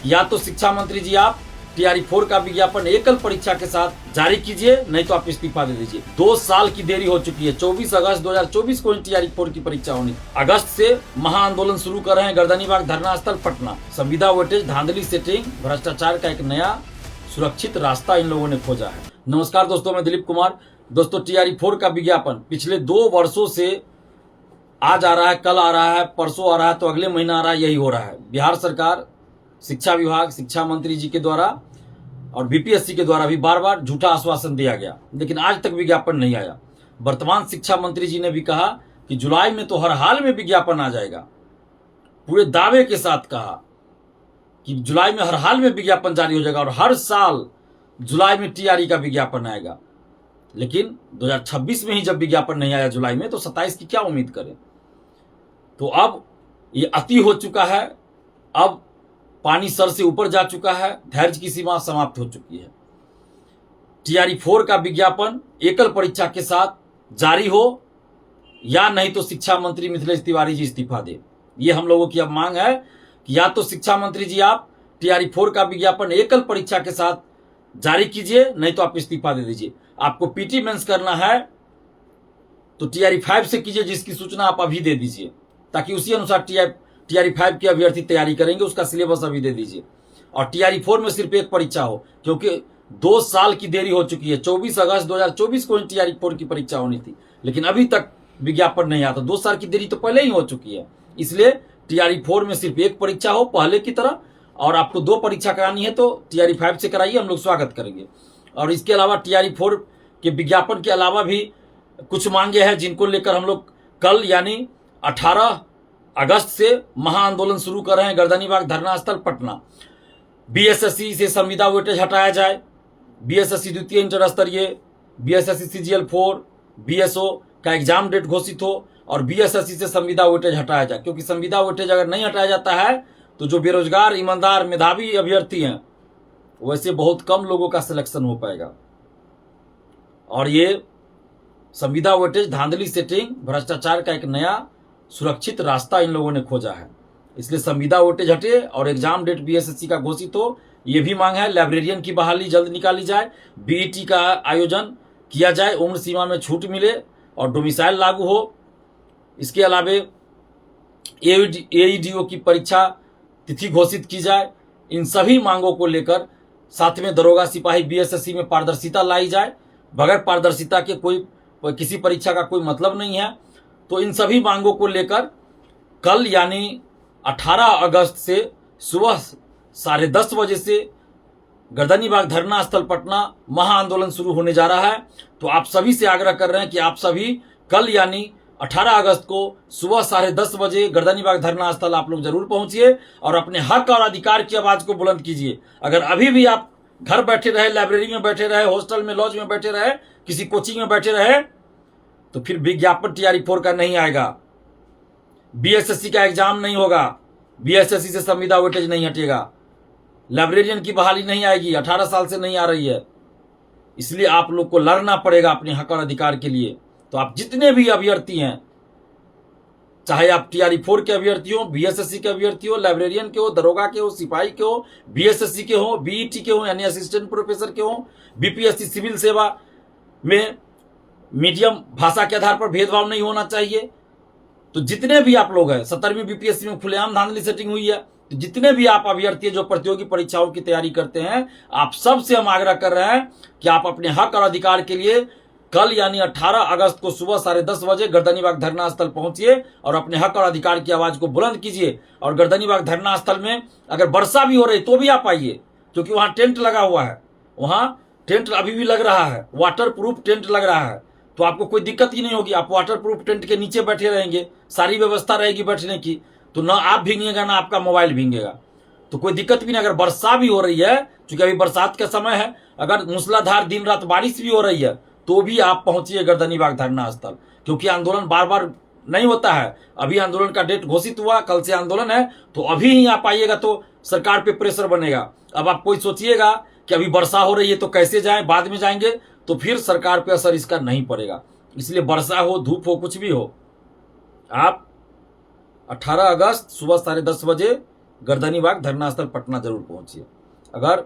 या तो शिक्षा मंत्री जी आप टीआरई 4 का विज्ञापन एकल परीक्षा के साथ जारी कीजिए, नहीं तो आप इस्तीफा दे दीजिए। 2 साल की देरी हो चुकी है। 24 अगस्त 2024 को टीआरई 4 की परीक्षा होनी। अगस्त से महाआंदोलन शुरू कर रहे हैं गर्दनीबाग धरना स्थल पटना। संविदा वेटेज, धांधली सेटिंग, भ्रष्टाचार का एक नया सुरक्षित रास्ता इन लोगों ने खोजा है। नमस्कार दोस्तों, मैं दिलीप कुमार। दोस्तों, टीआरई 4 का विज्ञापन पिछले 2 वर्षों से आज आ रहा है, कल आ रहा है, परसों आ रहा है, तो अगले महीना आ रहा है, यही हो रहा है। बिहार सरकार, शिक्षा विभाग, शिक्षा मंत्री जी के द्वारा और बीपीएससी के द्वारा भी बार बार झूठा आश्वासन दिया गया, लेकिन आज तक विज्ञापन नहीं आया। वर्तमान शिक्षा मंत्री जी ने भी कहा कि जुलाई में तो हर हाल में विज्ञापन आ जाएगा। पूरे दावे के साथ कहा कि जुलाई में हर हाल में विज्ञापन जारी हो जाएगा और हर साल जुलाई में टीआरई का विज्ञापन आएगा। लेकिन 2026 में ही जब विज्ञापन नहीं आया जुलाई में, तो 27 की क्या उम्मीद करें। तो अब ये अति हो चुका है। अब पानी सर से ऊपर जा चुका है। धैर्य की सीमा समाप्त हो चुकी है। टीआरई 4 का विज्ञापन एकल परीक्षा के साथ जारी हो, या नहीं तो शिक्षा मंत्री मिथिलेश तिवारी जी इस्तीफा दे। ये हम लोगों की अब मांग है कि या तो शिक्षा मंत्री जी आप टीआरई 4 का विज्ञापन एकल परीक्षा के साथ जारी कीजिए, नहीं तो आप इस्तीफा दे दीजिए। आपको पीटी मेंस करना है तो टीआरई 5 से कीजिए, जिसकी सूचना आप अभी दे दीजिए, ताकि उसी अनुसार टीआरई 5 के अभ्यर्थी तैयारी करेंगे। उसका सिलेबस अभी दे दीजिए। और टीआरई 4 में सिर्फ एक परीक्षा हो, क्योंकि 2 साल की देरी हो चुकी है। 24 अगस्त 2024 को टीआरई 4 की परीक्षा होनी थी, लेकिन अभी तक विज्ञापन नहीं आता। 2 साल की देरी तो पहले ही हो चुकी है। इसलिए टीआरई 4 में सिर्फ एक परीक्षा हो पहले की तरह, और आपको 2 परीक्षा करानी है तो टीआरई 5 से कराइए, हम लोग स्वागत करेंगे। और इसके अलावा टीआरई 4 के विज्ञापन के अलावा भी कुछ मांगे हैं, जिनको लेकर हम लोग कल यानी 18 अगस्त से महाआंदोलन शुरू कर रहे हैं गर्दनीबाग धरना स्थल पटना। बीएसएससी से संविदा वेटेज हटाया जाए, बीएसएससी द्वितीय इंटर स्तरीय, बीएसएससी सीजीएल 4, बीएसओ का एग्जाम डेट घोषित हो, और बीएसएससी से संविदा वेटेज हटाया जाए। क्योंकि संविदा वेटेज अगर नहीं हटाया जाता है तो जो बेरोजगार, ईमानदार, मेधावी अभ्यर्थी हैं, वैसे बहुत कम लोगों का सिलेक्शन हो पाएगा। और ये संविदा वेटेज, धांधली सेटिंग, भ्रष्टाचार का एक नया सुरक्षित रास्ता इन लोगों ने खोजा है। इसलिए संविदा वेटेज हटे और एग्जाम डेट बीएसएससी का घोषित हो, ये भी मांग है। लाइब्रेरियन की बहाली जल्द निकाली जाए, बीईटी का आयोजन किया जाए, उम्र सीमा में छूट मिले और डोमिसाइल लागू हो। इसके अलावा एईडीओ की परीक्षा तिथि घोषित की जाए। इन सभी मांगों को लेकर साथ में दरोगा, सिपाही, बीएसएससी में पारदर्शिता लाई जाए। बगैर पारदर्शिता के किसी परीक्षा का कोई मतलब नहीं है। तो इन सभी मांगों को लेकर कल यानी 18 अगस्त से सुबह 10:30 बजे से गर्दनीबाग धरना स्थल पटना महाआंदोलन शुरू होने जा रहा है। तो आप सभी से आग्रह कर रहे हैं कि आप सभी कल यानी 18 अगस्त को सुबह 10:30 बजे गर्दनीबाग धरना स्थल आप लोग जरूर पहुंचिए और अपने हक और अधिकार की आवाज को बुलंद कीजिए। अगर अभी भी आप घर बैठे रहे, लाइब्रेरी में बैठे रहे, हॉस्टल में, लॉज में बैठे रहे, किसी कोचिंग में बैठे रहे, तो फिर विज्ञापन टीआरई 4 का नहीं आएगा, बीएसएससी का एग्जाम नहीं होगा, बीएसएससी से संविदा वेटेज नहीं हटेगा, लाइब्रेरियन की बहाली नहीं आएगी, 18 साल से नहीं आ रही है। इसलिए आप लोग को लड़ना पड़ेगा अपने हक और अधिकार के लिए। तो आप जितने भी अभ्यर्थी हैं, चाहे आप टीआरई 4 के अभ्यर्थी हो, बीएसएससी के अभ्यर्थी हो, लाइब्रेरियन के हो, दरोगा के हो, सिपाही के हो, बीएसएससी के हो, बीईटी के हो यानी असिस्टेंट प्रोफेसर के हो, बीपीएससी सिविल सेवा में मीडियम भाषा के आधार पर भेदभाव नहीं होना चाहिए। तो जितने भी आप लोग हैं, 17वीं बीपीएससी में खुलेआम धांधली सेटिंग हुई है, तो जितने भी आप अभ्यर्थी जो प्रतियोगी परीक्षाओं की तैयारी करते हैं, आप सबसे हम आग्रह कर रहे हैं कि आप अपने हक और अधिकार के लिए कल यानी 18 अगस्त को सुबह 10:30 बजे गर्दनीबाग धरना स्थल पहुंचिए और अपने हक और अधिकार की आवाज को बुलंद कीजिए। और गर्दनीबाग धरना स्थल में अगर वर्षा भी हो रही तो भी आप आइए, क्योंकि वहां टेंट लगा हुआ है, वहां टेंट अभी भी लग रहा है, वाटर प्रूफ टेंट लग रहा है। तो आपको कोई दिक्कत ही नहीं होगी। आप वाटर प्रूफ टेंट के नीचे बैठे रहेंगे, सारी व्यवस्था रहेगी बैठने की, तो ना आप भींगेगा ना आपका मोबाइल भींगेगा, तो कोई दिक्कत भी नहीं। अगर वर्षा भी हो रही है, क्योंकि अभी बरसात का समय है, अगर मूसलाधार दिन रात बारिश भी हो रही है, तो भी आप पहुंचिए गर्दनीबाग धरना स्थल, क्योंकि आंदोलन बार बार नहीं होता है। अभी आंदोलन का डेट घोषित हुआ, कल से आंदोलन है, तो अभी ही आप आइएगा तो सरकार पे प्रेशर बनेगा। अब आप कोई सोचिएगा कि अभी वर्षा हो रही है तो कैसे जाएं, बाद में जाएंगे, तो फिर सरकार पे असर इसका नहीं पड़ेगा। इसलिए वर्षा हो, धूप हो, कुछ भी हो, आप 18 अगस्त सुबह 10:30 बजे गर्दनीबाग धरना स्थल पटना जरूर पहुंचिए। अगर